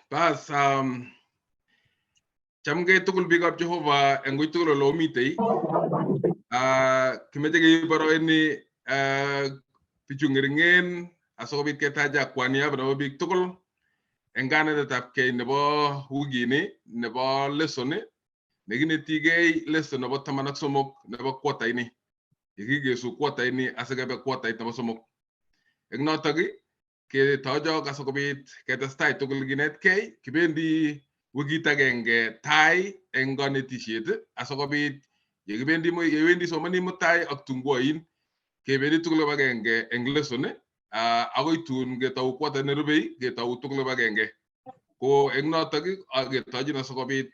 Bas chamge tukul big up Jehova engui tukul lo mitei kimejege baro ini pichungeringen asokobit ketaja kwania bro big tukul engane de tapke nebo wugini nebo lesson negine tigay lesson nebo tamanak somok nebo kwata ini yigige su kwata ini asagabe kwata ita somok egnotagi ke tojo asokobit ketestai tukul ginet kay kibendi wugita genge tai engane tishet asokobit yegibendi mo yewendi somani mutai ak tungoin kebendi tukul bagenge englesson agoy tun ge taw kwata nerubey ge taw tukul bagenge ko egnotagi age tajina asokobit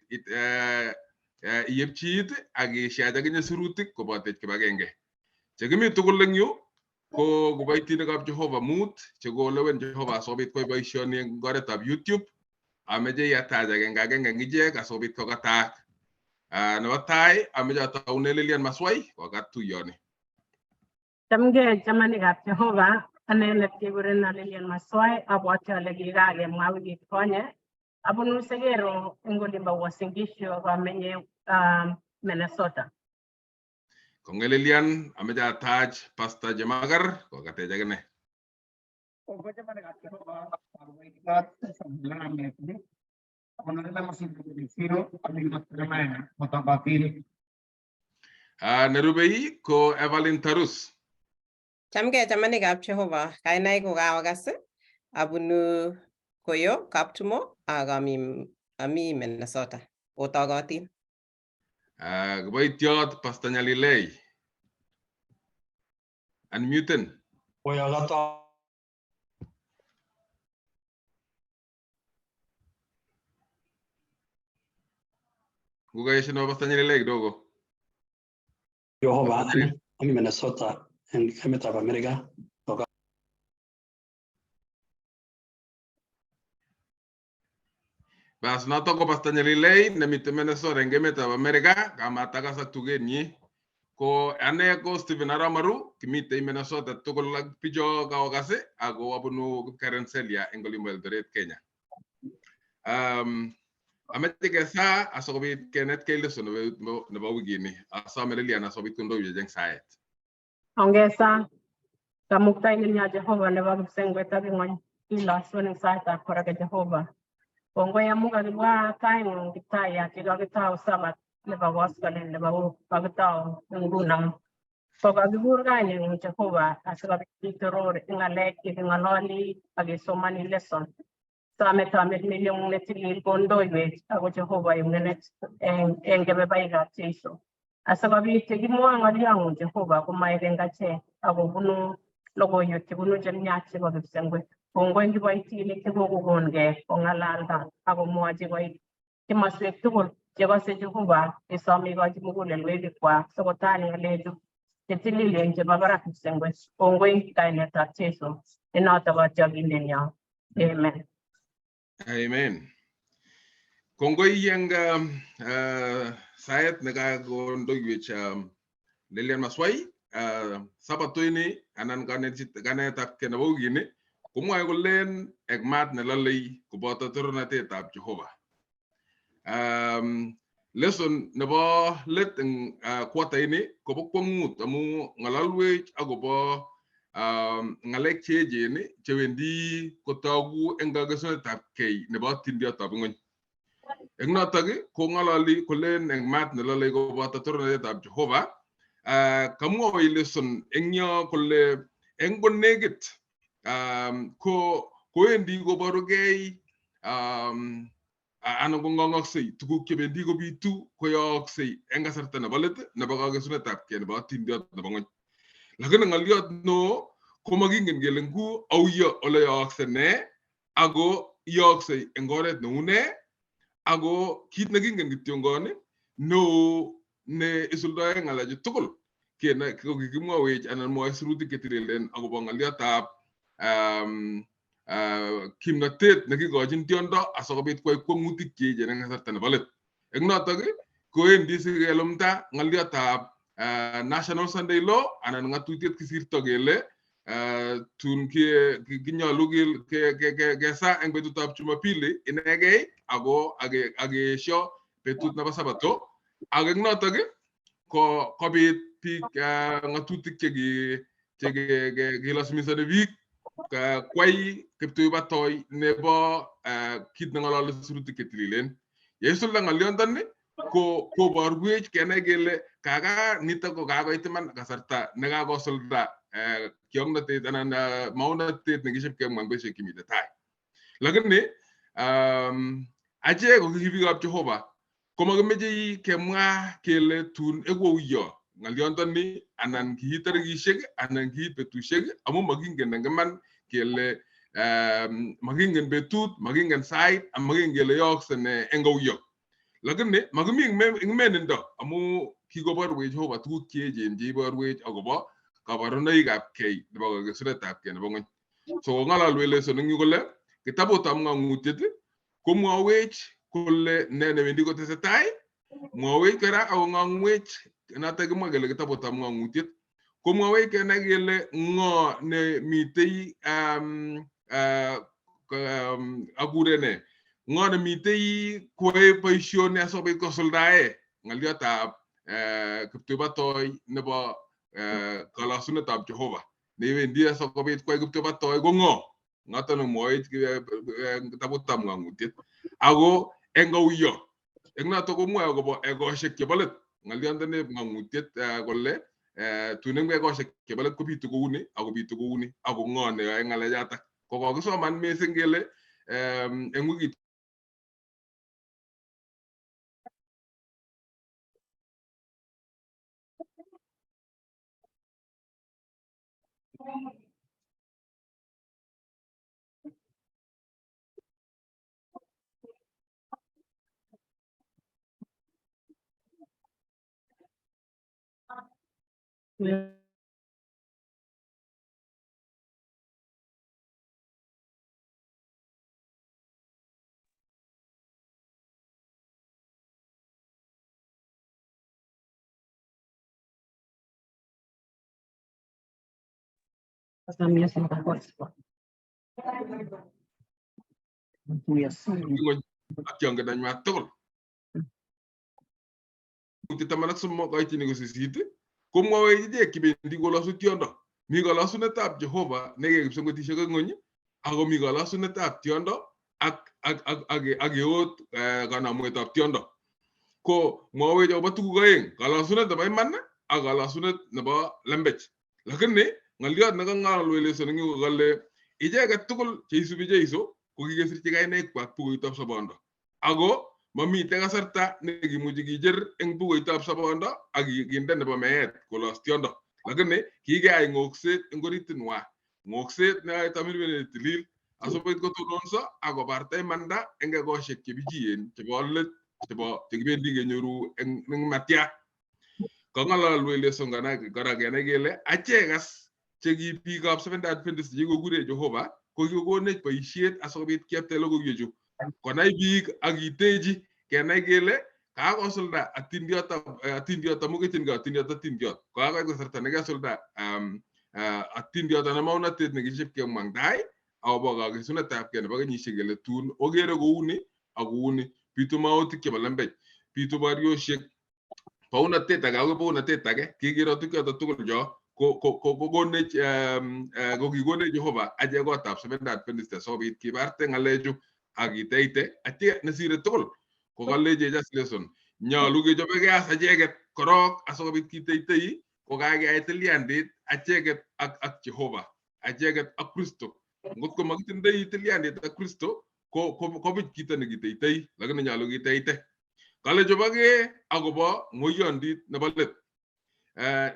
yepchit agi shajaga nyasurutik ko botet ke bagenge chegimi tukul lengyu ko gobaitine gab Jehova mut chego lewen Jehova sobit koy boisioni ngoretab YouTube ameje yataja gengagenge ngije kasobit ko kata no tai ameje tawnelelian maswai ko gatu yoni tamge jamani gab Jehova anelet ke burena lelian maswai abwacha legi gage mawigi konye abunu segero ngoli ba wasingisho ba menye Minnesota kongelelian ameja taj pasta jamagar ko kate jagane ko jamani gab Jehova arwaikat sablamne Honorable Masin Siro, Abdul Matramain, Motabatil. Nerubei ko Evelyn Tarus. Chamge chamani gab Jehova, kainai ko gawagas, abunu koyo, kaptumo, ami Minnesota, otagatin. Gbaitiot pastanya Lalei. Unmuten. Oyagata. Guga no pastanya Lalei dogo. Jehova, ami Minnesota, en Emitab America. Bas na toko pastanya Lalei nemite Minnesota en Emitab America kama taga sa tugeni ko ane ko Steven Aramaru kimite Minnesota toko lag pijo gawagase ago abunu Karenselia engolimo Eldoret Kenya. Ametike sa asobit kenet keleso no bawigini asameleli ana asobit kundo yeng saet ongesa kamukta nya Jehova ne babu sengweta ngwan ila sonen saeta para Jehova ongo ya muga gwa kain kitaya kita Sabbath ne bawaskalen ne bawu pagtao nguna so gabur gani Jehova asabit toror ngale ngaloli agi so many lesson Tamet million netil gondo ibe ago Jehova yung net en gebe baiga tiso asababi tegimo ngali ang Jehova kumay rengache ago bunu logo yote bunu janya che babe sengwe bongo ngi baiti le ke gogo gonge ongalanda ago moaji bai kimaswe tugul jeba se Jehova isami gaji mugule lwe kwa sokotani ngaleju tetili lenje babara sengwe bongo ngi kaineta tiso enata ba jagindenya amen. Amen. Kongo yenga sayet nega gondo yucha lelian maswai sabato ini anan gane tap kenawo gini kumu ay golen egmat na lalei Koboto Torornatetab Jehova. Lesson nebo let kwata ini kobo kwamut amu ngalalwe agobo ngalek cheje ni chewendi kotagu engagaso tap kay nebo tindia tab ngon egnotagi ko ngalali ko len engmat na Lalei Koboto Torornatetab Jehova kamu o lesson engyo kolle engon negit ko endi go borogay ano ngongok sei tugu kebendi go bitu ko yok sei engasarta na balet na bagagaso tap kay nebo tindia tab ngon lagana ngaliot no ko magingen gelengu awya ole yoksene ago yokse engoret no une ago kit nagingen gityongone no ne isuldo ngalaje tukul kena ko gimwa wej anan mo asruti ketirelen ago bangaliotab kimnatet nagigojin tiondo asogobit koy komutik keje nga sartan balet egnotoge ko endi sigelumta ngaliotab National Sunday Law anan ngatuitiet kisirto gele tun kinyalu kesa eng betutab Jumapili inegei ako age sho betut nebo Sabato ak eng notok ko kobit biik ngatutik chekilasmisani biik kwai kiptuibatoy nebo kit neng'ololi sirutik chetililen. Yeisulda ng'olyondoni koborwech kenai kele kaka nitok ko kakoit iman kasarta nekakosulda kiongnotet anan maunotet nekiship kemwa eng betusiek chemite tai. Lakini achek ko biikab Jehova komakimeche kemwa kele tun ekouyo ng'olyondoni anan kiit tarikishek anan kiit betusiek amu makingen eng iman kele makingen betut, makingen sait, makingen kele yookse ne eng kauyo. Lakini makimi ing menindo amu kikoborwech Jehova tuguk cheechen cheiborwech akobo kabarunoikab kei nebo kesunetab kei nebo ng'ony. So ng'ololwech lesson eng yu kole kitabutab ng'ang'utiet komwowech kole ne newendi kotesetai, mwowech kora ako ng'ang'wech notok kimwa kele kitabutab ng'ang'utiet komwowech kenai kele ng'o nemitei akure ne ng'o nemitei koyae boisioni asikobit kosuldae ng'oliotab kiptuibatoy nebo kalasunetab Jehova neiwendi asikobit koyai kiptuibatoy ko ng'o notok nemwowech kitabutab ng'ang'utiet ako eng kauyo eng notok komwoe akobo egosiek chebo let ng'olyondoni ng'ang'utiet kole tun eng egosiek chebo let kobitu kouni ako ng'o neyoe ng'alechotok ko kokisoman mising kele eng wikit akiongen anywa tugul. Taman ak somok koitini ko sisit komwowech ichek chebendi kolosu tiondo. Mi kalasunetab Jehova nekek kipsengwetisiek ak ng'ony ako mi kalasunetab tiondo ak eot kanamwetab tiondo. Ko mwowech akobo tuguk oeng, kalasunet nebo iman ak kalasunet nebo lembech. Lakini ng'olyot nekang'ololwech lesson eng yu kole icheket tugul cheisubi Jeiso ko kikesirchi kainaikwak bukuitab sobondo. Ako mamite kasarta nekimuchi kicher eng bukuitab sobondo ak kinde nebo meet kolos tiondo. Lakini kikeyai ng'okset eng oritinwa. Ng'okset neyoe tamirmiriet tilil asikobit kotononso akobarta imanda eng egosiek chebichiyen chebo let chebo chekibendi kenyoru eng matya. Kang'ololwech lesson kora kenai kele achek as cheki biikab Seventh-day Adventist chekikokure Jehova ko kikokonech boisiet asikobit kiyapte logoiwechu konai biik ak kiteji kenai kele kakosulda atindiot amu ketyin atindiot kokakoit kasarta nekesulda atindiot anan maunotet nekiship kemwa eng tai akobo kakesunetab kei nebo kenyisiek kele tun okere kouni ak kouni, bitu mautik chebo lembech, bitu boriosiek, bounatet age ako bounatet age kikiro tukchoto tugul cho kokonech kokikonech Jehova achek kotab Seventh-day Adventist asikobit kibarte ng'alechu ak kiteite atye nesire tugul ko kalechech as lesson nyolu kechobegei as acheket korok asikobit kiteitei ko kakeyai tilyandit acheket ak Jehova acheket ak Kristo. Ngotko makitindoi tilyandit ak Kristo kobuch kito nekiteitei lakini nyolu kiteite. Kale chobogei akobo ng'oyondit nebo let.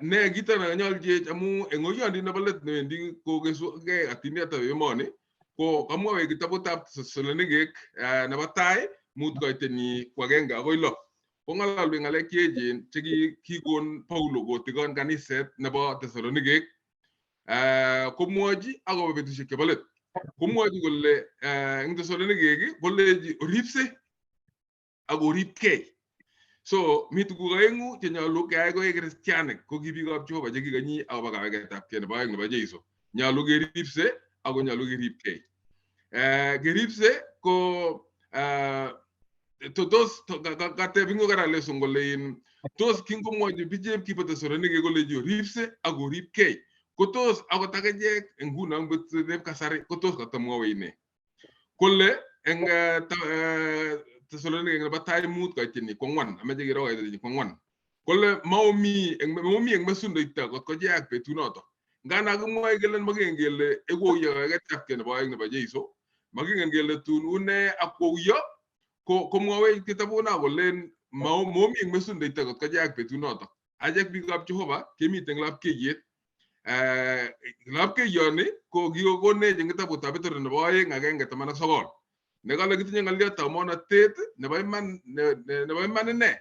Ne kito nekanyolchech amu eng ng'oyondit nebo let newendi kokesugei atindiot ab emoni ko kamwawech kitabutab Thessalonikek nebo tai 5:1 akoi 6. Kong'ololwech ng'alek cheechen chekikon Paulo kotikon kaniset nebo Thessalonikek komwochi akobo betusiek chebo let. Komwochi kole eng Thessalonikek kolechi oripse ak oripkei. So mi tuguk oeng'u chenyolu keyai koek Christianik ko ki biikab Jehova chekikonyi akobo kaweketab kei nebo oeng nebo Jeiso. nyalu geripse ako nyalu geripkei. Geripse ko tos katebingo kara leso ngolein tos kingo mojo bijem kipata sorone ke golejo ripse ako ripkei. Ko tos ako takajek nguna ngbet kasari ko tos katamwa weine. Kolle eng Thessalonike batay mut ka tini ko ngwan amaje giro ga tini ko ngwan kolle mawmi eng masundo itta ko jeak petunoto ngana go moy gelen magengele ego yo ga tapke ne boy ne ba jeiso magengele tun une akko yo ko mowe kitabuna go len mawmi eng masundo itta ko jeak petunoto ajek bi gab Jehova kemi teng lab ke yet lab ke yoni ko gigo go ne jengta bu tabetor ne boy ngagenge tamana sogol negala gitu nyangal dia tahu mana tet ne bay man ne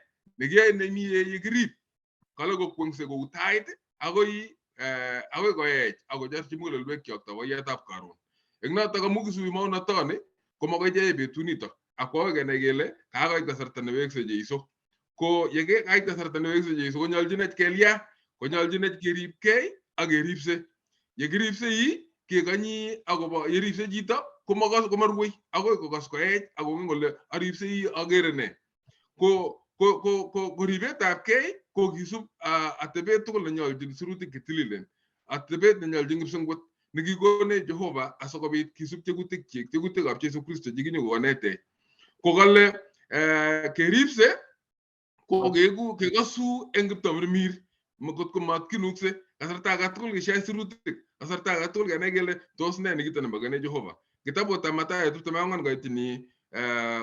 giya ne mi grip kala go kungse go tight agoy go ago jas ci mugul be kyok ta waya tap karon egna ta mugu su ma na tane ko ma go jey be tunito ako ga ne gele ka go ta sarta ne wek se jeiso ko yege ay ta sarta ne wek se jeiso ko nyal jinet kelia ko nyal jinet grip kay age ripse ye gripse yi ke gani ago ba ye ripse jita kuma gas ko mar wuy ago ko gas ko ago ngol aripse agerene ko ribe tap kay ko gisub atebe to la nyol din suruti kitililen atebe na nyol jingib sangot nigi gone Jehova asoko bi kisub tegutik gab Jesu Kristo jigini wonete ko galle ke ripse ko gegu ke gasu engib tamr mir makot ko mat kinukse kasarta gatul ge shay suruti kasarta gatul ge negele tos ne nigi tan bagane Jehova kitabu tamata itu tamangan ga itini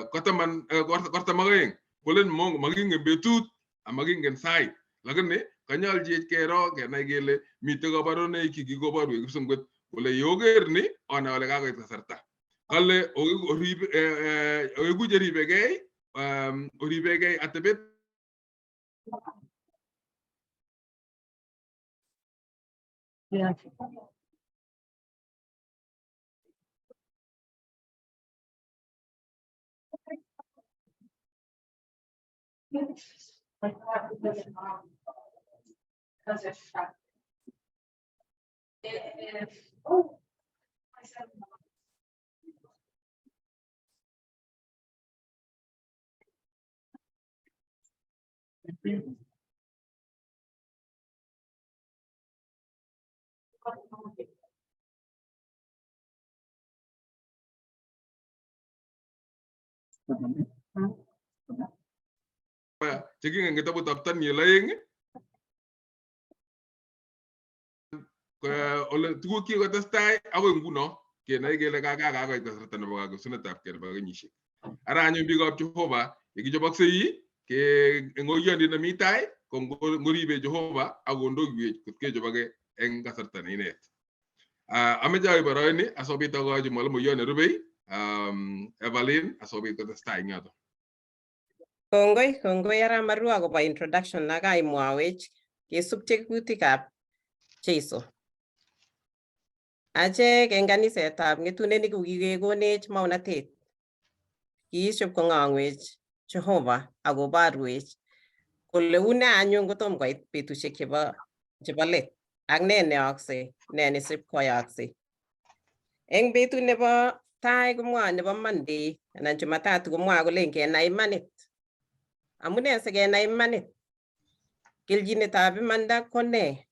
kotaman korta mageng kolen mong maging betut amaging sai lagne kanyal je kero ke na gele mitego barone ki gigo baru gibsongot kole yogerni ona wala ga ga sarta kalle o ribe o gujeri begay o ribegay atebet Yeah. cheki ngetabu taptan ni layeng ole tugu ki ko testai ago nguno ke na gele ga ko tasarta no bago sunatap ke bago nyishi ara nyu bi go Jehova yigi jobak sey ke ngoyandi na mitai ko ngoribe Jehova ago ndo wiye ke jobage en gasarta ni net ameja barani asobi to go mo yone rubey Evelyn asobi ko testai ngato Kongoi ara marua akobo introduction na kaimwawech kesup tekutikab Jeiso. Achek eng kanisetab ng'etunet kokikekonech maunatet. Kiisub kong'ong'wech Jehova akoborwech kole une anyun kotom koit betusiek chebo let ak ne neyoksei, ne nesip koyoksei. Eng betut nebo tai komwoe nebo Monday anan Jumatatu komwoe kole kenai imanit. Amune sikenai imanit? Kelchinetab imanda ko ne?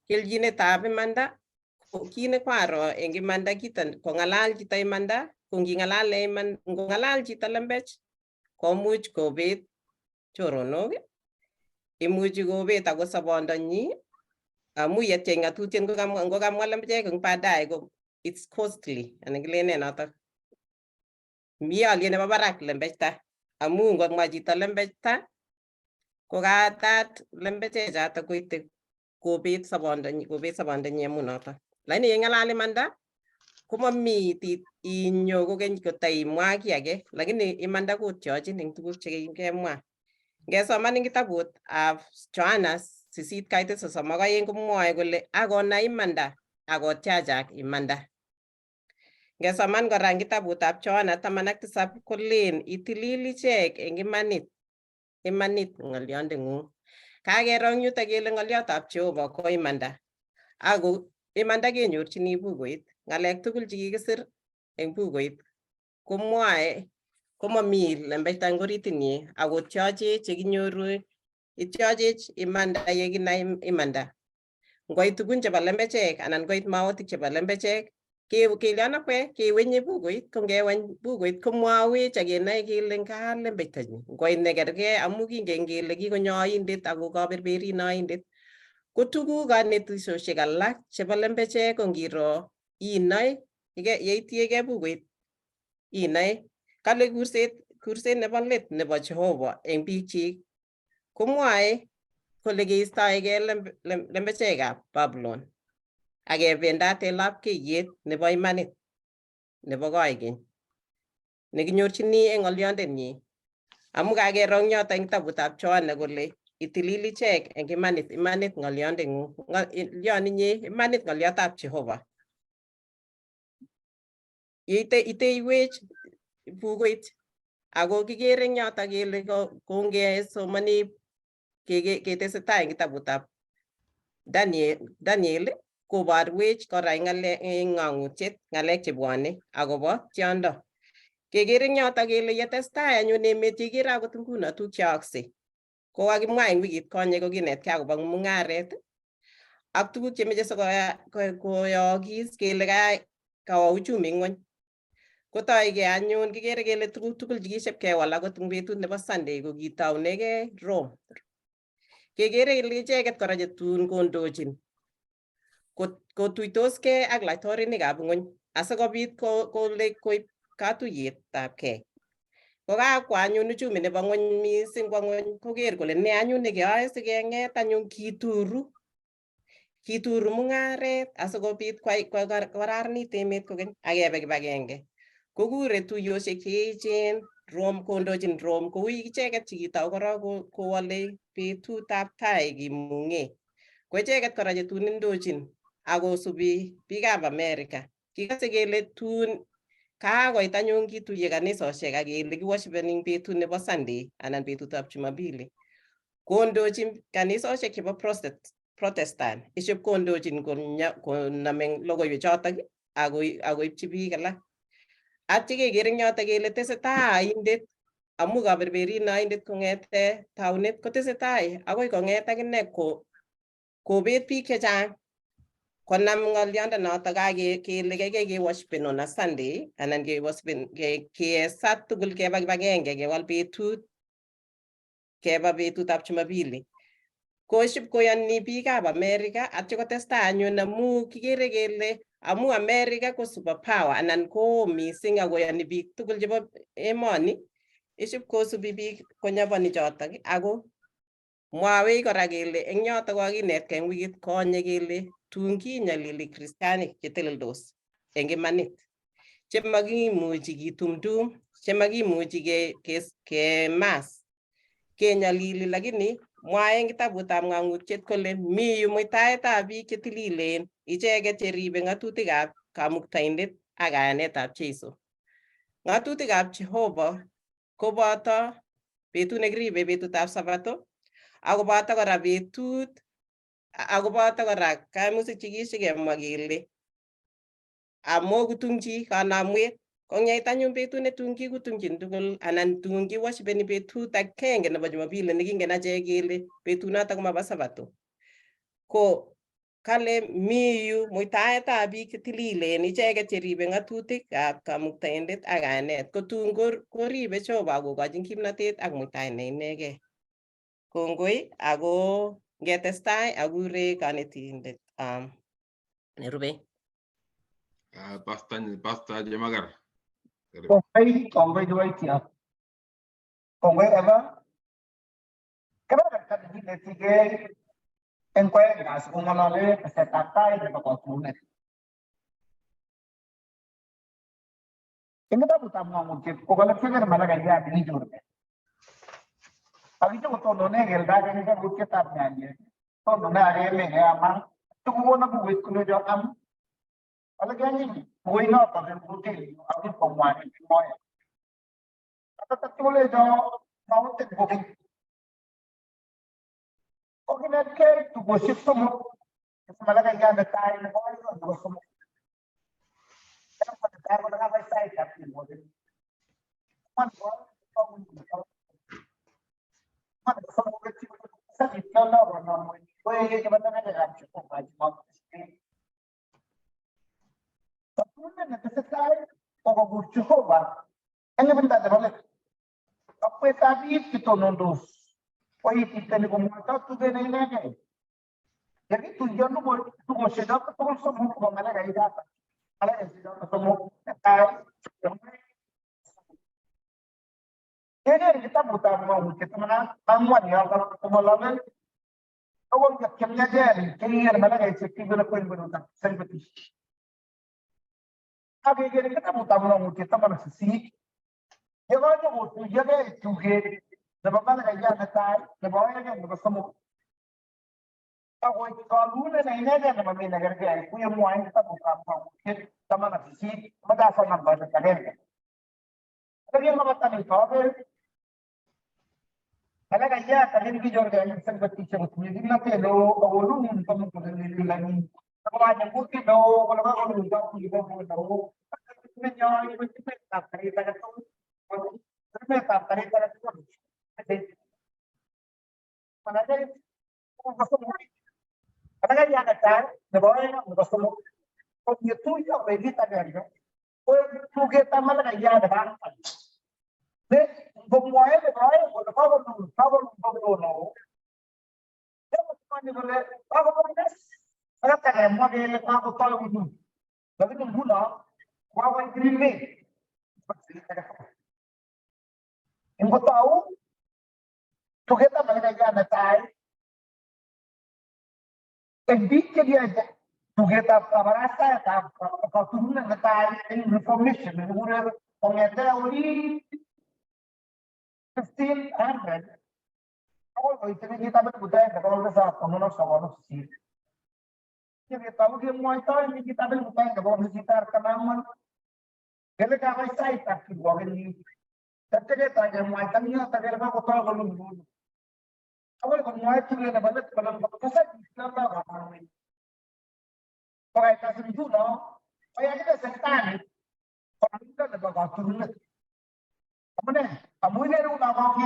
Kelchinetab imanda ko kit nekwaro eng imanda kito kong'alal chito imanda, ko ngong'alal chito lembech komuch kobet choronok, imuchi kobet ako sobondonyi amu yetiech ng'atutiet ngokamwa lembechek eng baadaye ko it's costly anan kilene notok. Mi aliet nebo barak lembechta amu ngomwa chito lembechta ko katat lembechechoto koite kobet sobondonyi amu notok. Lakini yeng'alal imanda komami inyo kokeny kotaimwa kiy age, lakini imanda kotyochin eng tuguk chekemwa. Ngesoman eng kitabutab Johana 8:32 komwoe kole akonai imanda akotyachak imanda. Ngesoman kora eng kitabutab Johana 10:7 kolen itilil ichek eng imanit ng'olyondeng'ung. Kakero eng yutok kele ng'olyotab Jehova ko imanda. Ako imanda kenyorchini bukuit, ngalek tugul chekikisir eng bukuit komwae komami lembeita eng oritinyi ako tyochech chekinyoru ityochech imanda yekinai imanda. Ngoit tugun chebo lembechek anan ngoit mautik chebo lembechek kelyon akwe kewenye bukuit, ko ngeweny bukuit komwawech akenai kele nga lembeitanyi. Ngoit nekergei amu kingen kele kikonyo oindet ako kaberberin oindet. Ko tuguk kanetisosiek alak chebo lembechek ko ngiro inoe yeitiegei bukuit inoe. Kale kurset nebo let nebo Jehova eng biikchik komwae kole keistoegei lembechekab Babylon akebendate lapkeiyet nebo imanit nebo koikeny nekinyorchini eng ng'oliondenyi. Amu kakero eng yoto eng kitabutab Johana kole itilil ichek eng imanit ng'oliondeng'ung. Ng'olioninyi imanit ng'oliotab Jehova. Iteiwech bukuit ako kikere eng yoto kele kongesomani ketesetai eng kitabutab Daniel koborwech kora eng ng'ang'utiet ng'alek chebwone akobo tiondo. Kekere eng yoto kele yetestai anyun emet kekere akot nguno tuguk cheyookse. Ko kakimwa eng wikit konye kokinetkei akobo mung'aret ak tuguk chemeche sikoyookis kele kawo uchumi ng'ony. Kotoigei anyun kikere kele tuguk tugul chekiship kewal akot eng betut nebo Sunday ko kitounegei Rome. Kekere kele icheket kora chetun kondochin kotuitoskei ak laitorinikab ng'ony asikobit koib katuiyetabkei. Kokakwo anyun uchumi nebo ng'ony mising kwo ng'ony koker kole ne anyun nekeyoe sikeng'et anyun kituru mung'aret asikobit kokararanit emet kokeny akebe kibagenge. Kokure tuiyosiek cheechen Rome kondochin Rome kou icheket chekitou korok kowole betutab tai kimung'e. Ko icheket kora chetun indochin akosubi biikab America. Kikose kele tun kakoit anyun kituiye kanisosiek akele kiworshipeni eng betut nebo Sunday anan betutab Jumapili. Kondochin kanisosiek chebo Protestant iship kondochin koname logoiwek chotok akoipchi biik alak. Atyo kekere eng yoto kele tesetai oindet amu kaberberin oindet kong'ete taunet kotesetai akoi kong'et akine kobet biik chechang konam ng'oliondonoto kele kaikai keworshipen on a Sunday anan kesat tugul keba kibagenge kewal betut keba betutab Jumapili. Koship koyoni biikab America atyo kotestai anyun amu kikere kele amu America ko superpower anan ko mising akoyoni biik tugul chebo emoni iship kosubi biik konyaboni chotok ako mwawech kora kele eng yoto kokakinetkei eng wikit konye kele tun kinyalili kristianik cheteleldos eng imanit chemakimuchi kitumtum chemakimuchi kemas kenyalili, lakini mwae eng kitabutab ng'ang'utiet kole mi yu muitaetab biik chetililen icheket cheribe ng'atutikab kamuktaindet ak kayanetab Jeiso. Ng'atutikab Jehova koboto betut nekiribe betutab Sabato akoboto kora kaimutik chekishikemwa kele amokutungchi kanamwet. Kongeit anyun betut netun kikutungchin tugul anan tun kiworshipeni betut agenge nebo Jumapili nekingen achek kele betunoto komabo Sabato. Ko kale mi yu muitaetab biik chetililen icheket cheribe ng'atutikab kamuktaindet ak kayanet kotun koribe Jehova kokochin kimnotet ak muitaet neinegei. Kongoi ako ngetestai akure kanetindet nerube. Pastor Jemagar. Kongoi kiboitiot. Kongoi eba. Kebeberta nekinetigei eng koaeng kasi kong'olole tesetab tai nebo kotunet. Eng kitabutab ng'ang'utiet kokale kweker malakayat nekinyorgei. Akiche kotonone keldo eng kitabutab nyanyek. Tonone agele keaman. Tukukona bukuit kulecho am. Ole kenyi bukuit noto eng kutit akip komwae eng moya. Kulecho mautik kokeny. Kokinetkei tukoshek somok malakayat netai nebo oinon. bersama. Kita pada dengan apa saya tapi model. Mana bersama kecil saya dikenal orang ini. Boleh kita dengan dalam cukup banyak. Sebenarnya necessário para o Jehova. Ele não está trabalhando. Apa tadi kita nundus. Oh kita ni pemuda tu dia ni ni. Jadi tujuan tu mesti dapat tu semua pengalah gaya dapat. Kalau tidak semua tak. Jadi kita buta mau kita mana tamuan ya kalau ketemu lawan. Awak kerja jadi kini mana gaya cekik guna koin berutak. Sempati. Agar kita buta mau kita mana sisi. Jika ada waktu jaga juga, sebab mana kerja natai, sebab mana kerja bersama. Aku kalau ni ada nama ni negara kerja, aku yang muai kita bukan mau, kita mana sisi, mana asal nama kerja. Tapi yang mana tadi kau, kalau kerja tadi ni juga yang seperti sebut ni, nanti lo orang kamu pun ni lagi. Kalau ada bukti lo, kalau kau lupa kita pun lo. Menjadi macam apa? Kita tu. Ternyata tadi pada tu mana jadi bersama ada yang ada sebenarnya bersama kalau itu yang bagi tadi kan kalau kita malah yang ada kan deh semua itu kalau kalau dia macam ni boleh kalau ada kan model kalau kalau itu tapi tu guna kalau ini Yang kau tahu, tu kita mengenai natai, edit dia aja, tu kita merasa tak kau turun natai information, kemudian pengetar oli 1500, awal kau itu kita berbudaya kalau kita pengenar sama sih. Jadi tahu dia mulai tahu ini kita berbudaya kalau kita kenaman, kalau kita saya tak kibuan ini. Tapi kita mulai tanya, tapi kita kau tahu kalau dulu. Awal kau mulai tu dia dapat kalau kau pasal Islam dah apa ni? Kau kita sendiri no, ayah kita setan. Kau kita dapat kau turun. Apa ni? Kamu ni ada nama ni.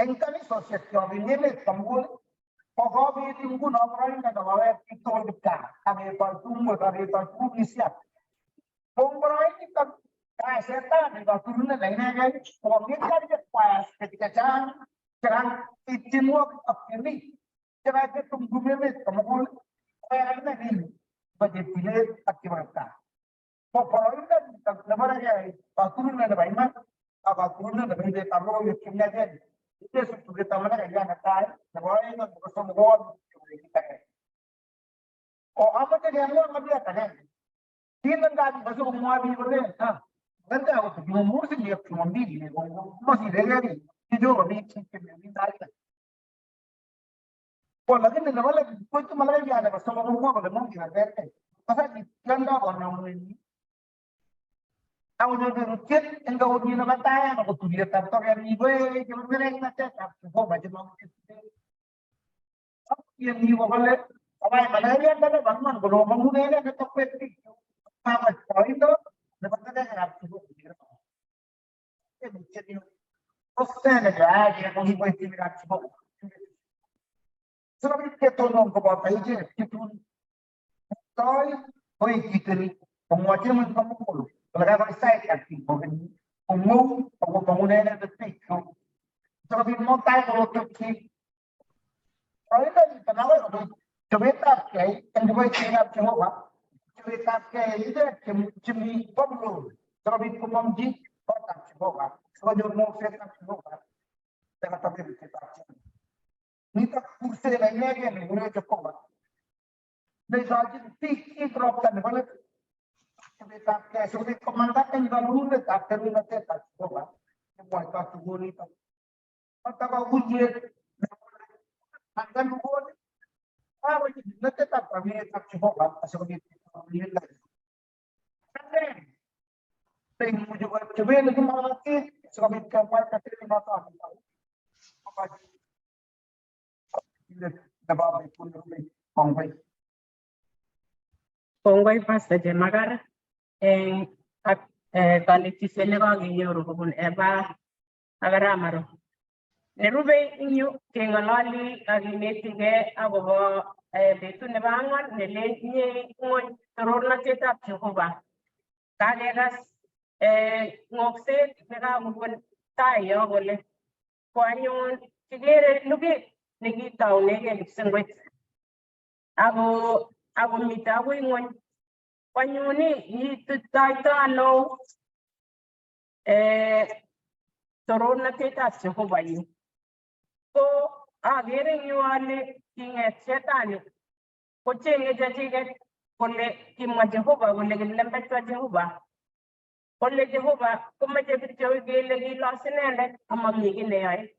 Engkau ni sosial kau ini ni kamu. Kau ni tunggu nama orang ni ada awak itu dekat. Kami tunggu siap. Orang ini setan juga turunnya lainnya kan, orang kita dia pas ketika jangan istimewa ini, jangan kita tunggu memang kemudian orang ini berjadilah akibatnya. Orang kita lebaran ya, turunnya ada banyak, turunnya ada banyak tamu yang kimia jadi, itu sesuatu kita mana kerja nakai, lebaran itu bersama orang kita. Oh apa jadi yang orang dia kan? Kita kan bersama semua orang ni, Nanti aku cuma mesti dia cuma biji, masih dengar ni, hijau biji macam ni dah. Kalau lagi ni malah, kau tu malah dia ada bersama rumah pada mungkin ada kan. Pasal ni janda orang ni. Aku jadi rukit, engkau ni nama tanya, aku tu dia tak tahu yang ni boleh, cuma mereka nak cakap, kau baca mungkin. Yang ni boleh, apa yang mana dia ada bangun, kalau bangun ni ada topik ni, apa poin tu? Lepas tu dia nak cuba dia. Dia mesti Osana aja, kau ni boleh timbul cuba. Sebab itu tolong Koboto aja, itu toy, boleh kita ni, pemuatnya macam kamu pun. Kalau kau saya kaki, kamu ni ada detik. Sebab itu mau tahu kalau tu kalau itu kenapa tu? Coba tak yang boleh tinggal Jehova. Cerita ke itu cumi perlu terlebih pemomji kota Jehova sebagai mau cerita Jehova dengan tapi cerita ni tak kursi lainnya ni boleh Jehova dari sahaja tinggi teropkan boleh cerita ke sebagai komandan juga boleh tak terlalu cerita Jehova semua itu boleh tak atau ujian akan boleh apa itu nanti tak kami tak Jehova sebagai Lihat lagi. Saya juga coba lagi malaki sebab kapal kecil mata tahu. Apa? Lihat dabab pun lebih kompleks. Kongoi Pastor Jemagar ak kanetishet nekakenyoru kobun Eva Agaramaro. Nerube inyu keng'ololi ak kinetigei akobo betut nebo ang'wan nelenjin ng'ony torornatetab Jehova. Kakekas ng'okset nekakobun tai yo kole ko anyun kikere luget nekitaunegei kipsengwet ako mite akoi ng'ony kwanyuni yititoito ano torornatetab Jehova yu. Ko agere yu ale king'et shetani kocheng'e chechiket kole kimwa Jehova kole kilembechwa Jehova. Kole Jehova komeche kityo kele kilos inendet amami kiy neyoe.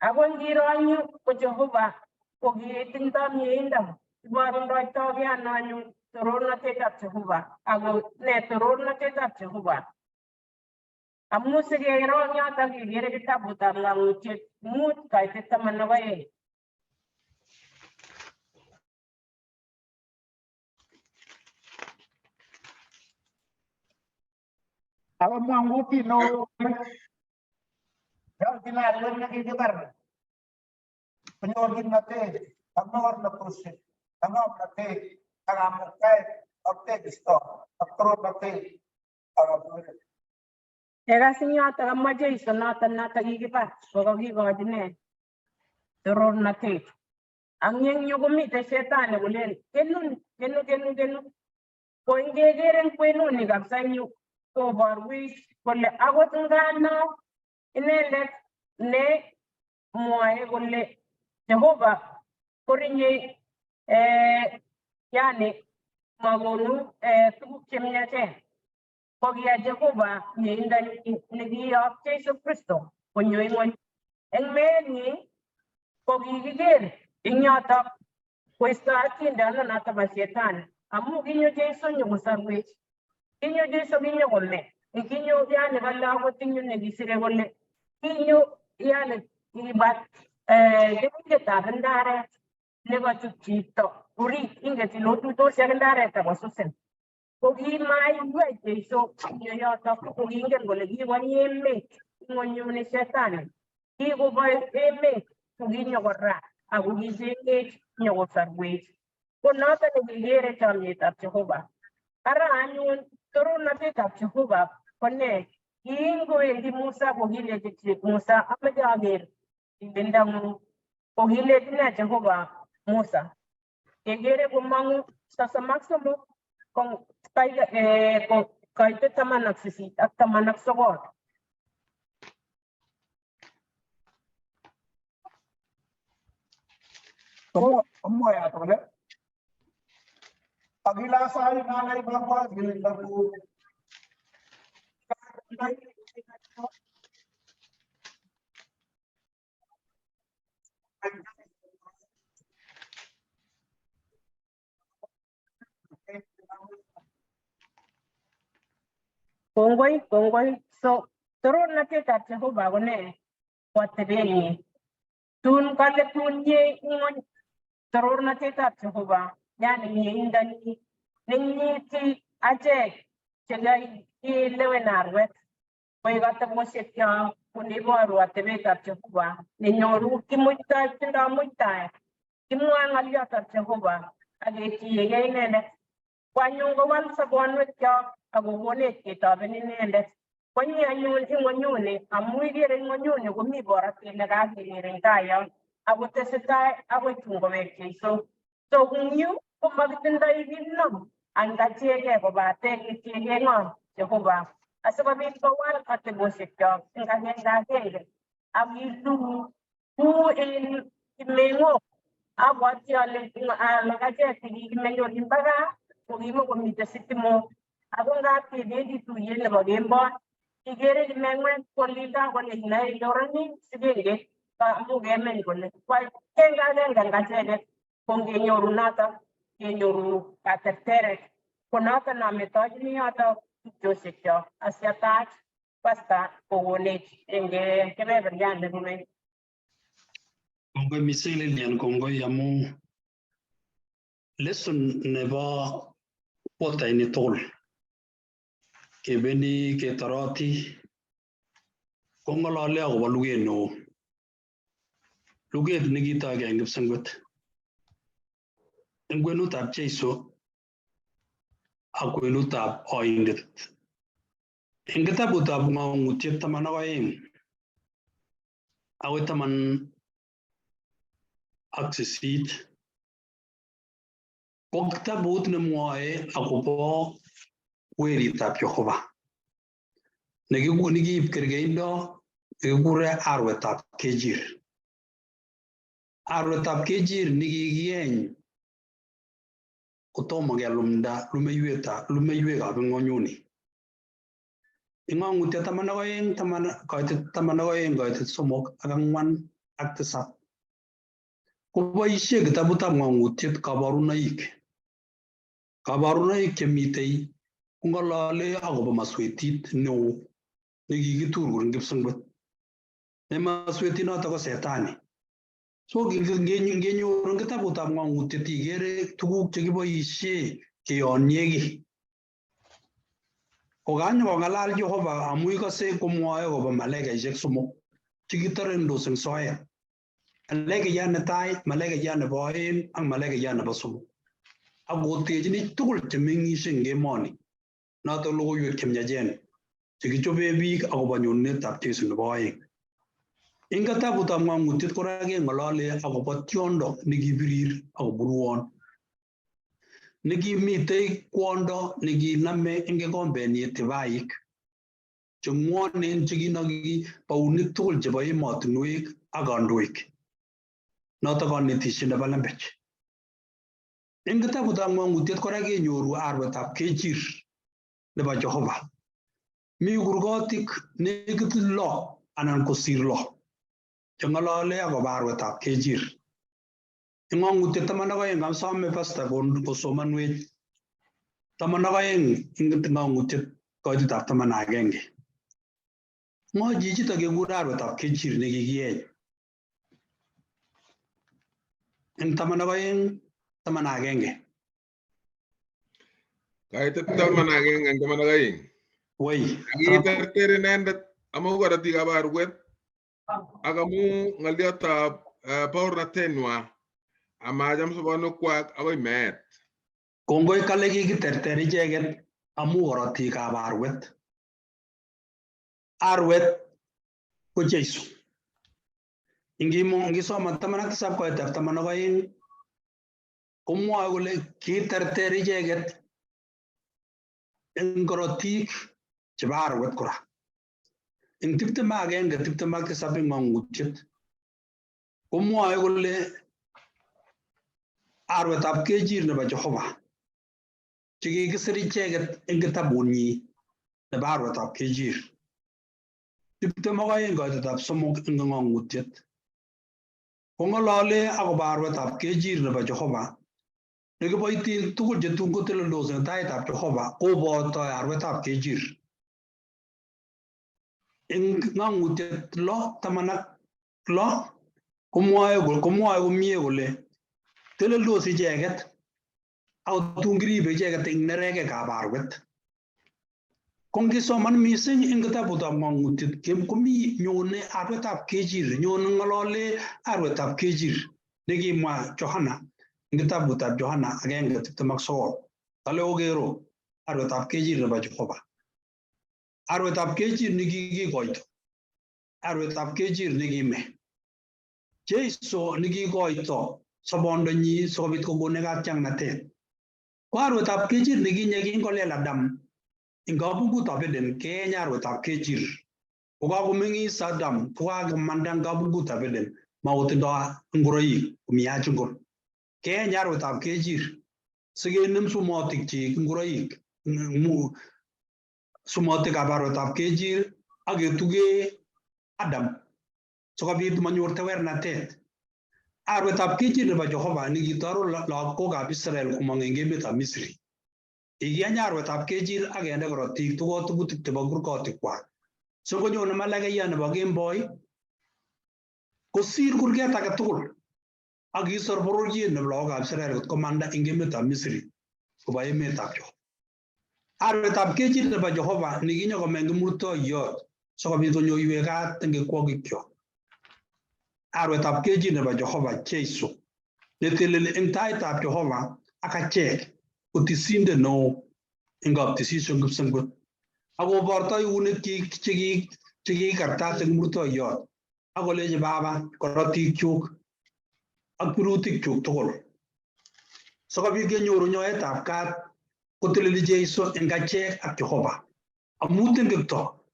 Ako ngiro yu ko Jehova ko kitindoi mieindo iborundoitogei ano anyun torornatetab Jehova. Ako ne torornatetab Jehova? Amu sikero eng yotok kekere kitabutab ng'ang'utiet 5:12. Ako mwanguti no yang tinalon na kikibar. Penyorgin natin, ang mga napusin, ang mga natin, ang amukay, ang tegisto, ang turot natin, ang abulit. Kasi yotok amache iso notok kikibar kokakikochi ne torornatet. Ang yu komite shetani kolen kenu. Ko ngekere eng kwenuni kabisa yu koborwech kole akot ngano inendet ne mwoe kole Jehova korinye yani makonu tuguk chemiachen. Kokiya Jehova mieindo nekiyok Jesu Kristo konyo ng'ony. Eng meenyi ko kikiker eng yotok koisto atindono notok bo shetani. Amu kinyo Jesu nyokosorwech. Kinyo Jesu kinyokome. Kinyo yani kole akot inyo nekisire kole kinyo yani kibat kemingetab ndaret nekachut chito orit inget ile otuitosi ak ndaret akosusin. Ko kimaiywei Jesu yotok ko kingen kole kikonyi emet ng'onyuni shetani. Kikoboe emet ko kinyokora ako kicheng'ech nyokosorwech. Ko notok nekikere chamyetab Jehova. Ara anyun torornatetab Jehova ko ne? Kingowendi Musa kokilechi Musa ameche aker ibindang'ung. Kokilechi ne Jehova Musa? Kekere komong'u 33 koite 18 ak 19. Semua ya teman. Pagila sa nanay bawa gila po. Kongoi. So torornatetab Jehova ko ne? Kwatebenyi. Tun kale tunye ng'ony torornatetab Jehova. Yani mieindo nenyiti achek chekailewen arwet. Koek atebosiek chok koniboru atebetab Jehova. Nenyoru kimuitaet tindoi muitaet. Kimwoe ng'oliotab Jehova aketiegei inendet. Kwanyun kowal sobonwekchok akokonech ketoben inendet. Kwanyi anyun ing'onyuni amu ikere ing'onyuni komi borat kele kakekere eng tai yon akotesetai akoi tun kowek Jeiso. So eng yu komakitindoi kimnom angachegei kobate ketiegei ng'o Jehova asikobit kowal atebosiekchok eng agenge ak kiitu ku en kimeng'ok. Abwoti ale lakachek chekikimeny olin bo gaa kokimokomite sitimok ako ngap kebendi tuyet nebo kemboi ikere kimeng'wet kolinda kole inae loroni sikenge amu kemeny kole agenge ngacheket ko ngenyoru notok kenyoru katerteret ko notok nametochini yotok tupchosiekchok asiatach pasta kokonech eng kebeberiat nerube. Kongoi mising Lilian, kongoi amu lesson nebo pota ini tol kebeni ketarati kongolole akobo luget neo luget nekitoge eng kipsengwet eng kwenutab Jeiso ak kwenutab oindet eng kitabutab Ng'ong'utiet 12 akoi 18 ko kitabut nemwoe akobo weritab Jehova nekiib kergeindo nekikure arwetab kejir. Arwetab kejir nekikieny kotomo kelumda lumeiwekab ng'onyuni. Eng Ng'ong'utiet 12 koitet 3 ak 4 ak 7 koboisie kitabutab Ng'ong'utiet kabarunoik chemitei kong'olole akobo maswetit neo nekikitur eng kipsengwet. Maswetit noto ko setani. So ngenyoru eng kitabutab Ng'ong'utiet igere tuguk chekiboisie keyonyeki. Kokanyokong'alal Jehova amu ikose komwoe akobo malaikaisiek 3 chekitorendos eng soet. Malaikayat netai, malaikayat nebo oeng ak malaikayat nebo 3. Akotechini tugul chemeng'isie eng emoni. Noto logoiwek chemiachen chekichobe biik akobo nyonunetab Jeiso nebo oeng. Eng kitabutab Ng'ong'utiet kora keng'olole akobo tiondo nekibirir akoburwon. Nekimitei kwondo nekiname eng kikombenyi tibaik cheng'wonen chekinoki baunik tugul chebo emotinwek ak kandoik. Noto kanetisiet nebo lembech. Eng kitabutab Ng'ong'utiet kora kenyoru arwetab kejir nebo Jehova. Mi kurgotik nekit 6 anan kosir 6 cheng'olole akobo arwetab kejir. Eng Ng'ong'utiet 12 asome pastor kosomanwech 12 eng Ng'ong'utiet koitetab 11. Ng'o chichito kekure arwetab kejir nekikieny? Eng 12 11 Kaitet 11 eng 12. Woi, Kiterter inendet amu korotikab arwet ak amu ng'oliotab baornatenywa amacham sobonukwak akoi meet. kongoi kale kikiterter icheket amu korotikab arwet. Arwet ko Jeiso. Ngisoman 17 koitab 12 komwoe kole kiterter icheket eng korotik chebo arwet kora. Eng 21 27 eng Ng'ong'utiet komwoe kole arwetab kejir nebo Jehova chekikisir icheket eng kitabunyi nebo arwetab kejir. 22 koitetab 3 eng Ng'ong'utiet kong'olole akobo arwetab kejir nebo Jehova nekiboitin tugul chetun koteleldos eng taitab Jehova koboto arwetab kejir. Eng Ng'ong'utiet 6:16 komwoe komie kole teleldos icheket ako tun kiribe icheket eng neregekab arwet. Ko ngisoman mising eng kitabutab Ng'ong'utiet komi nyone arwetab kejir, nyone ng'olole arwetab kejir nekimwa Johana eng kitabutab Johana 1:29. Kale okero arwetab kejir nebo Jehova. Arwetab kejir nekikikoito. Arwetab kejir nekime. Jeiso nekikoito sobondonyi sikobit kokonech katiaknatet. Ko arwetab kejir nekinye kingolel Adam eng kabungutab Eden keeny arwetab kejir. Kokakomeng'is Adam kokakomanda eng kabungutab Eden makotindoi ngoroik komiach ngor. Keeny arwetab kejir sikenem sumotikchik ngoroik sumotikab arwetab kejir ak ketuge Adam sikobit manyor tewernatet. Arwetab kejir nebo Jehova nekitoret lagokab Israel komong eng emetab Misri. Kikieny arwetab kejir ak kende korotik tukotugutik chebo kurgotikwak. So konyone malaikayat nebo kemboi kosir kurget age tugul ak isor bororiet nebo lagokab Israel komanda eng emetab Misri koba emetab Jehova. Arwetab kechir nebo Jehova nikinyo komeng kimurtoiyot sikobit konyoiwekat eng kirwogikyok. Arwetab kechir nebo Jehova Jeiso neteleli eng taitab Jehova ak achek kotisinde neo eng kaptisisyek kipsengwet. Akobortoi eunekyik chekikartat eng murtoiyot akolechi Baba korotikyuk ak birutikyuk tugul. Sikobit kenyoru nyoetab kat koteleli Jeiso eng achek ak Jehova. Amu tengekto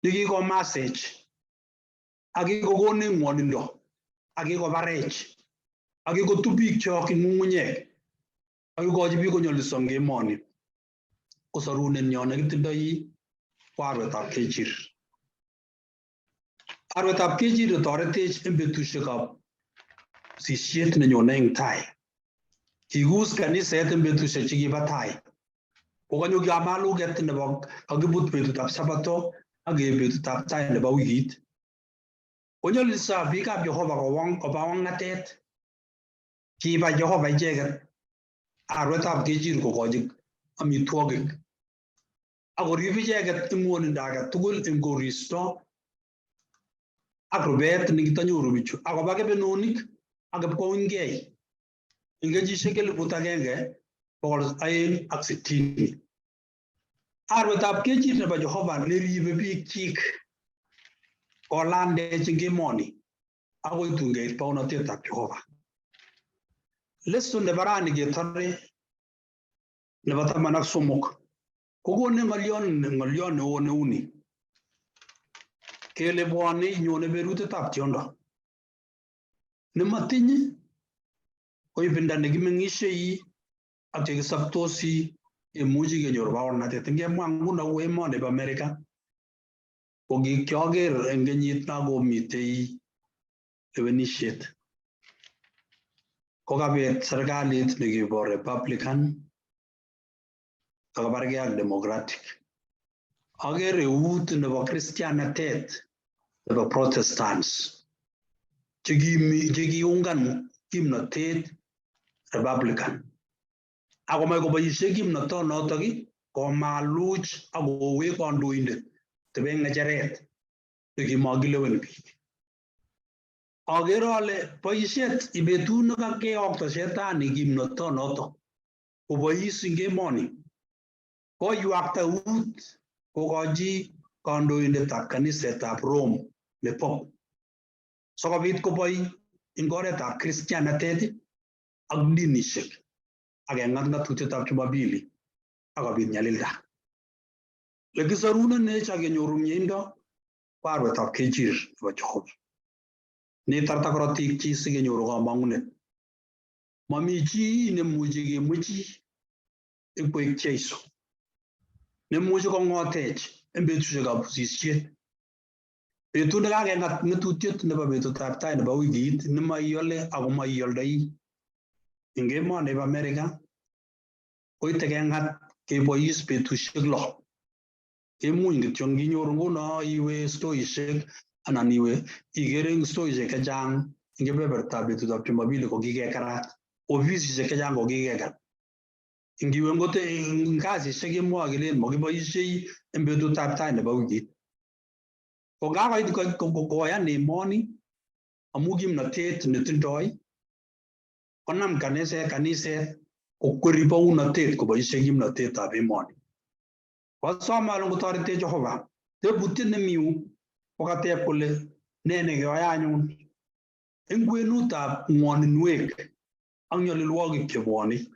nekikomasech ak kikokonech ngwonindo ak kikobarech ak kikotup biikchok eng ng'ung'unyek ak kikochi biik konyoliso eng emoni. Kosorunenyo nekitindoi ko arwetab kechir. Arwetab kechir netoretech eng betusiekab sisiet nenyone eng tai. Kikus kaniset eng betusiek chekibo tai. Kokanyo kamaluget nebo kakibut betutab Sabato ak betutab tai nebo wikit. Konyolisa biikab Jehova koba wang'atet. Kiba Jehova icheket arwetab kechir kokochi amitwogik. Akorib icheket eng ng'wonindo age tugul eng koristo ak rubet nekitanyoru bichu. Akoba kebenonik ak kipkoungei eng kenyisiek 1260. Arwetab kechir nebo Jehova neribe biikchik kolandech eng emoni akoi tun keit baunatetab Jehova. Lesson nebo rani ketore nebo 13 kokone ng'olyon neo neuni. Kele bwone nyone berutetab tiondo. Nematinye ko ibinda nekimeng'isiei ak chekisoptosi imuchi kenyor baornatet. Ngemwa nguno kou emoni nebo Amerika ko kikyoker eng kenyit nakomitei lewenisiet. Kokabet serikalit nekibo Republican akabargei ak Democratic. Agere eut nebo Christianatet nebo Protestants chekiungan kimnotet Republican. Akomach koboisie kimnotonotok komaluch akowek kandoindet tebe ng'echeret nekimakilewen biik. Agere ale boisiet ibetut nekakeyokto shetani kimnotonotok kobois eng emoni koywakta eut kokochi kandoindetab kanisetab Rome ne Pope sikobit koboi eng oretab Christianatet ak dinisiek ak keng'at ng'atutietab Jumapili akobit nyalilda. Lekisorunenech ak kenyoru mieindo ko arwetab kechir nebo Jehova. Netarta korotikchi sikenyoru kamang'unet. Mami chi nemuchi kemwechi eng koek Jeiso. Nemuchi kong'otech eng betusiekab sisiet. Betut nekakeng'at ng'etutiet nebo betutab tai nebo wikit nemaiyole ako maiyoldoi eng emoni nebo Amerika koite keng'at kebois betusiek 6. Kemuny kityo nginyoru nguno iwe stoisiek anan iwe ikere eng stoisiek chechang eng kebebertab betutab Jumapili ko kikekerat. Ofisisiek chechang ko kikeker. Ngiwe ngote eng kasisiek kemwoe kelen makiboisiei eng betutab tai nebo wikit. Ko kakoit koyan emoni amu kimnotet netindoi konam kaniset kokweri baunatet koboisie kimnotetab emoni. Kosom ale kotoretech Jehova. Tebutiet nemi yu kokateb kole ne nekeyoe anyun eng kwenutab ng'woninwek ak nyolilwogik chebwone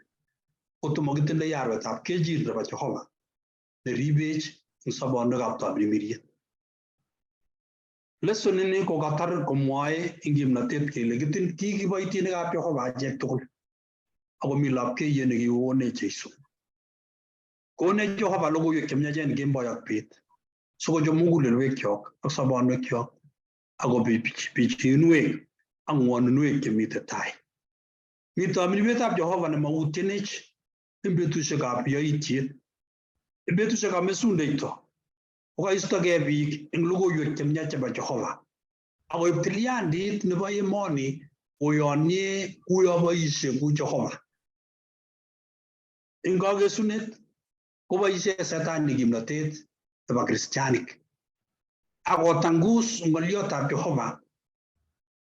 kotomo kitindoi arwetab kechir nebo Jehova neribech eng sobonwekab tamirmiriet. Lesson ini kokatar komwoe eng kimnotet kele ki kiboitinikab Jehova achek tugul akomi lapkeiyet nekikokonech Jeiso. Konech Jehova logoiwek chemiachen kemboi ak bet sikochop mugulelwekyok ak sobonwekyok akobit pichinwek ak ng'woninwek chemitei tai. Mi tamirmirietab Jehova nemautyenech eng betusiekab yoitiet. Eng betusiekab mesundeito kokaistogei biik eng logoiwek chemiach chebo Jehova akoib tilyandit nebo emoni oyonye kuyo boishe ku Jehova. Ing kagesunet ko boishe Satan kimnatet nebo Christianik. Akotangus ngoliotab Jehova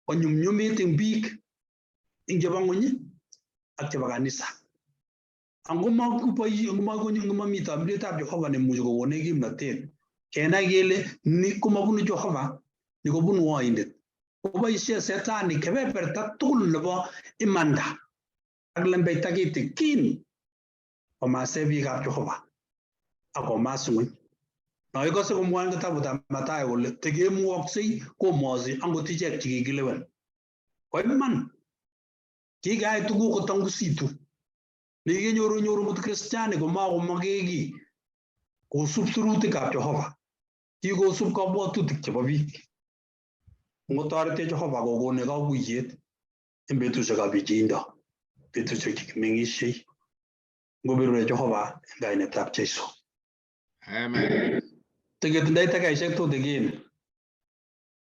konyumnyumit ing biik ing chebo ng'ony ak chebo kanisa. Angomami tabiletab Jehova nemuchi kokonech kimnatet kenai kele ni komabunu Jehova, ni kobunu oindet. Koboishe Satan kebeberta tugul nebo imanda ak lembeita kitikin komase biikab Jehova ak komas ng'ony. Naikose komwa eng kitabutab Mathayo kole tegemuoksei komosi angot ichek chekikilewen. Ko iman kikayai tuguk kotangusitu. Nekenyoru mut Kristiani komakomake kiy kosub sirutikab Jehova. Kikosub kabwatutik chebo biik. Ngotorete Jehova kokone kakuyet eng betusiekab pichiindo, betusiek chekimeng'isiei. Ngobirure Jehova eng kainetab Jeiso. Amen. Tiketindoi takaisiek tutigin.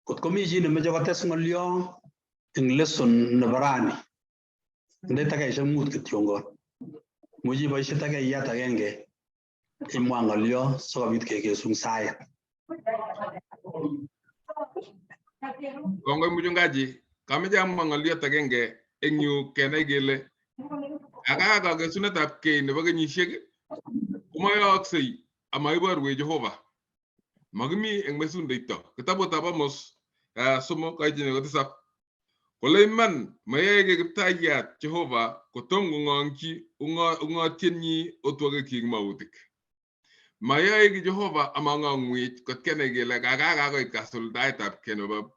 Kot komi chi nemeche kotes ng'olyo eng lesson nebo rani. Tindoi takaisiek 5 kityongon. Muchi boisie takaiyat agenge imwa ng'olyo sikobit kekesun saet. Kongoi mchungaji, kameche amwa ng'olyot agenge eng yu kenai kele kagesunetab kei nebo kenyisiek komayooksei amaiborwech Jehova. Makimi eng mesundeito. Kitabutab Amos 3:7 kole iman mayaege kiptayat Jehova kotom kong'ongchi ung'otienyi otwogekyik mautik. Mayaege Jehova amang'ong'wech kot kenai kele kakakoit kasuldaetab kei nebo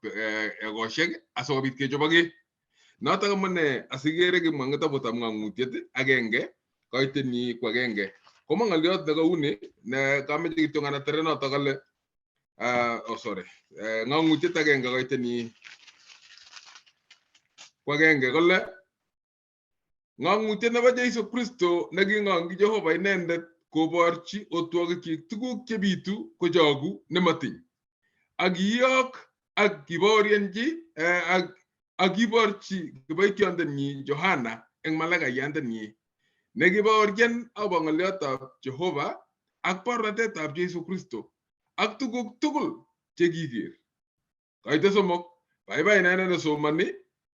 egosiek asikobit kechobok. Notok amune asikere kimwa eng kitabutab ng'ong'utiet agenge koitenyi ko agenge. Komwa ng'olyot nekauni ne kameche kityo anatare notok kole ng'ong'utiet agenge koitenyi ko agenge kole ng'ong'utiet nebo Jeiso Kristo neking'ong'i Jehova inendet koborchi otwogikyik tuguk chebitu kochogu nematiny. Akiyok ak kibaorionchi ak kiborchi kiboitiondenyi Johana eng malakaiyandenyi nekibaorian akobo ng'oliotab Jehova ak borotetab Jeiso Kristo ak tuguk tugul chekiker. Kaite somok, baibai inendet nesomani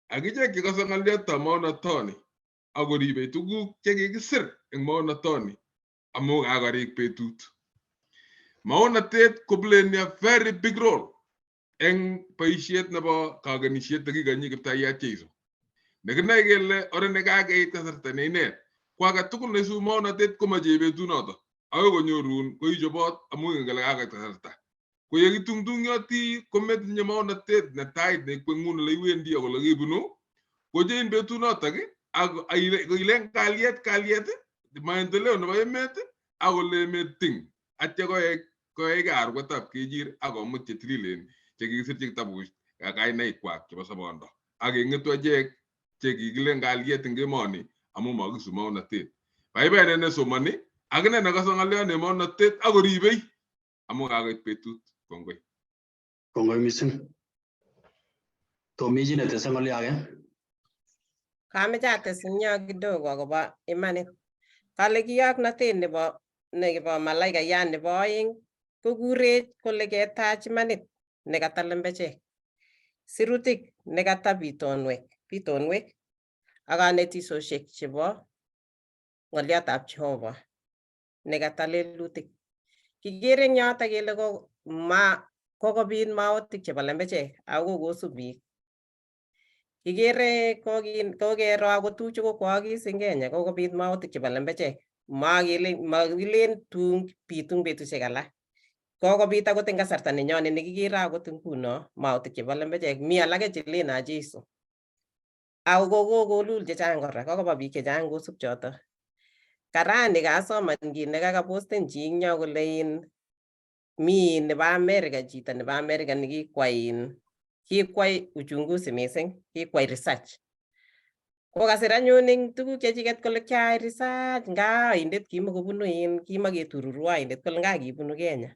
ak ichek chekose ng'oliotab maonatoni akoribe tuguk chekikisir eng maonatoni amu kakorik betut. Maonatet kopleni a very big role eng boisiet nebo kakenisiet nekikonyi kiptayat Jeiso. Nekinoe kele ore nekakeit kasarta neinet ko age tugul neisubi maonatet komache betunoto akoi konyorun koichobot amu ingen kele kakoit kasarta. Ko yekitungtungyoti kometinye maonatet netai nekweng'un ole iwendi ak ole kibunu kochein betunotok ak koilen kalyet maendeleo nebo emet ak ole emet ting atya koek arwetab kejir ak komut chetililen chekikisirchi kitabushek kainaikwak chebo sobondo ak keng'etu achek chekikilen kalyet eng emoni amu makisub maonatet. Baibai ine nesomani ak ine nekose ng'olyon eng maonatet ak koribei amu kakoit betut. Kongoi. Kongoi mising. Tomi chi netese ng'olyo age? Kameche ates eng yo kidogo akobo imanit. Kale kiyoknotet nebo malaikayat nebo oeng kokurech kole ketach imanit nekata lembechek. Sirutik nekata bitonwek ak kanetisosiek chebo ng'oliotab Jehova nekata lelutik. Kikere eng yoto kele kokobit maotik chebo lembechek ako kosub biik. Kikere kokero akot tuchu kokwaakis eng Kenya kokobit maotik chebo lembechek. Makilen tun bitu betusiek alak. Kokobit akot eng kasarta nenyone nekikere akot nguno maotik chebo lembechek. Mi alake chelen Jeiso. Ako kokolul chechang kora, kokoba biik chechang kosub choto. Karani kasoman kit nekakaposten chi eng yo kole mi nebo America, chito nebo America kikwai uchunguzi mising, kikwai research. Kokasir anyun eng tuguk chechiket kole kyai research nga oindet kimakobunu kimaketururu oindet kole nga kibunu Kenya.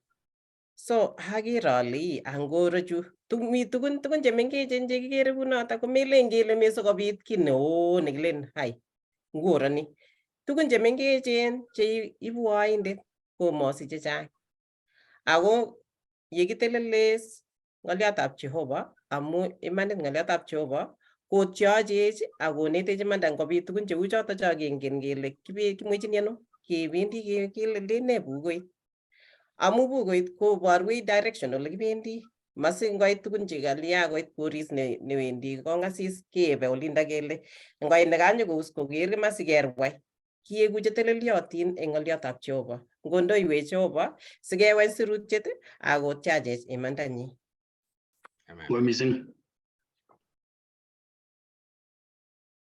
So agere ale angoro chu mi tugun chemengechen chekikere kunoto komelen kele mi sikobit kit neo nekilen hai ngoro ni. Tugun chemengechen cheibu oindet komosi chechang. Ako yekiteleles ng'oliotab Jehova amu imanit ng'oliotab Jehova kotyachech akonetech imanda ngobit tugun cheu choto kengen kele kimwechin ano kebendi kelelen ne bukuit. Amu bukuit koborwech direction ole kibendi. Masingoit tugun chekalia koit koris newendi kong'asis kebe olinda kele ngoit nekanyokous koker masikerwai. Kiegu cheteleliotin eng ng'oliotab Jehova. Ngondoiwech Jehova sikewai sirutiet akotyachech imandanyi. Ngoi mising.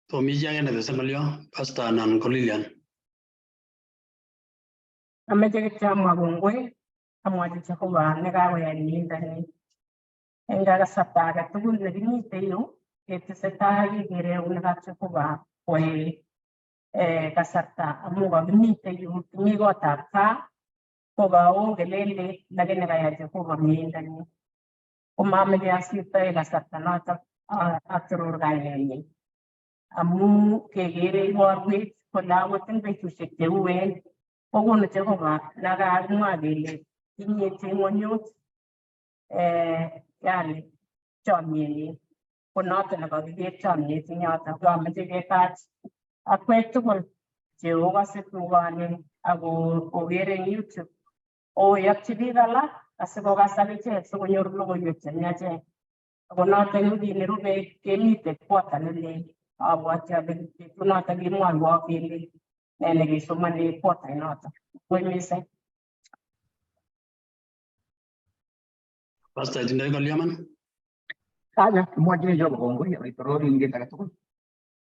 Tomi chi age netese ng'olyo, Pastor anan ko Lilian. Ameche kityo amwa kongoi amwachi Jehova nekakoyai miendani. Eng kasarta age tugul nekimite yu ketesetai kekere eunekab Jehova koyae kasarta amu kakimite yu mi kotab gaa kokao kelele lakini kayai Jehova miendani. Komameche asirtoe kasarta notok atoror kainenyi. Amu kekere iborwech kole akot eng betusiek cheuen kokonu Jehova nakakimwa kele tinye ng'onyut yani chomyenyi ko noto nekakiker chomyet eng yoto. Kameche ketach akwek tugul cheokose tugoni ako koker eng YouTube oyokchi biik alak asikokas akichek sikonyor logoiwek chemiachen. Ako noto eng wikit nerube kemite quarter nelel. Abwoti ale betunoto kimwoiwo kele ne nekisomane quarter noto. Koi mising. Pastor itindoi ng'olyo man? Kaya kimwochini Jehova kongoi aitororin kit age tugul.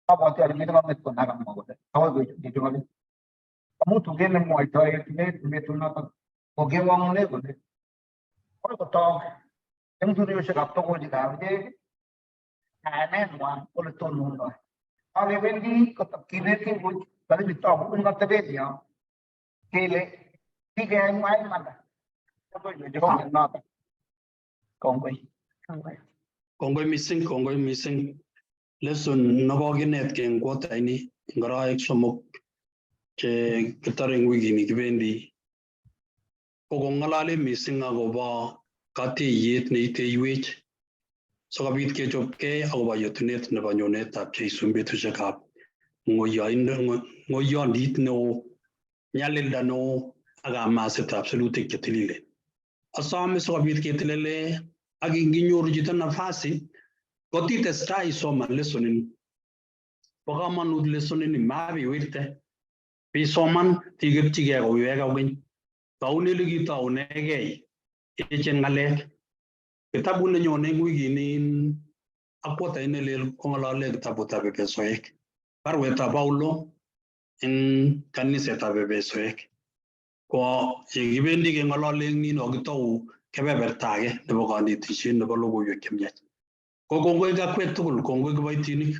Abwoti ale miten kong'et ko nakamwa kole akoi koityi ng'olyo. Amu tuget nemwoitoi betunoto kokewang'une kole akoi kotok eng tuiyosiekab togochikab ichek kanenwa ole tonondoi. Akebendi kinetin buch lakini togu eng atebet yo kele kikemwa imanda. Kongoi Jehova noto. Kongoi. Kongoi mising. Lesson nekokinetkei eng quarter-ini eng arawek somok che kitore eng wikini kibendi ko kong'alale mising akobo kateiywet neiteiwech sikobit kechopkei akobo yetunet nebo nyonetab Jeiso eng betusiekab ng'oyondit neo, nyalilda neo ak kamasetab sirutik chetililen. Asome sikobit ketelele ak nginyoru chito nafasi kotitestai isoman lessonin. Bo kamanut lessonini mabiwirte. Bisoman tiketchigei koiwek kogeny. Taune likitaunegei echen ng'alek. Kitabut nenyone eng wikini ak quarter nelel kong'alale kitabutab Efesoek. Barwetab Paulo eng kanisetab Efesoek. Ko yekibendi keng'alale eng nino kitou kebeberta age nebo kanetisiet nebo logoiwek chemiach. Ko kongoi kakwek tugul, kongoi kiboitinik,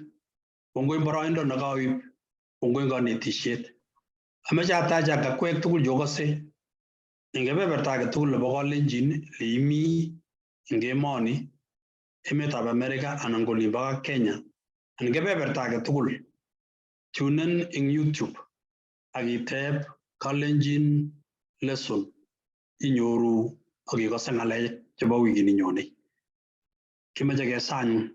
kongoi boroindo nekaoib, kongoi kanetisiet. Ameche ataach kakwek tugul chokose eng kebeberta age tugul nebo Kalenjin leimi eng emoni, emetab America anan ko olimbo Kenya, anan kebeberta age tugul tunen eng YouTube ak iteb Kalenjin lesson inyoru ak ikose ng'alek chebo wikini nyone. Kimeche kesany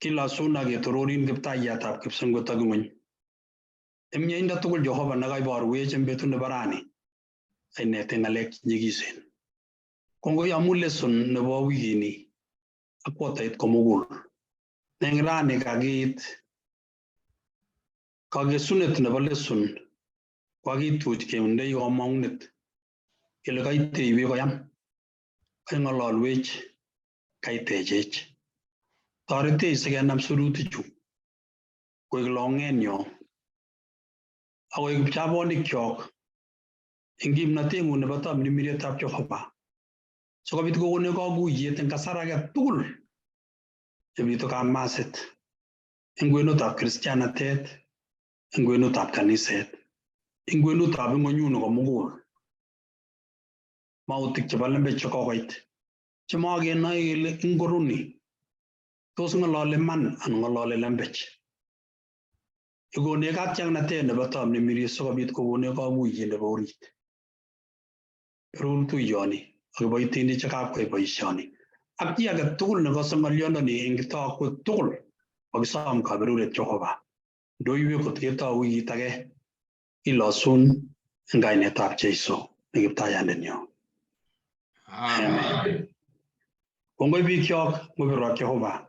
kilosun ak ketororin kiptaiyatab kipsengwet ak ng'ony. Eng mieindo tugul Jehova nekaiborwech eng betut nebo rani ainete ng'alek nyikisen. Kongoi amu lesson nebo wikini ak quartait komugul. Eng rani kakiit kakesunet nebo lesson kokakituch kendei komong'unet kele kaiteiwech koyam, kaing'ololwech, kaitechech. Toretech sikenam sirutichu koek long'enyo akoek kipchabonikchok eng kimnateng'ung nebo tamirmirietab Jehova sikobit kokonech kakuyet eng kasar age tugul chebitu kamaset eng kwenutab kristianatet, eng kwenutab kaniset, eng kwenutab ing'onyuni komugul. mautik chebo lembech chekokoit chemakenai kele ingoruni tos ng'ololi man anan ng'ololi lembech. Ikonech katyaknatet nebo tamnemiris sikobit kokonech kamuiyet nebo orit. Rul tuiyoni ak kiboitinik chekakwai boisioni ak chi age tugul nekose ng'olyondoni eng kitokwek tugul kokisom kaberuret Jehova. Ndoiwek kot ketou wikit age ilosun eng kainetab Jeiso ne Kiptayandenyo. Amen. Kongoi bikyok ngobirok Jehova.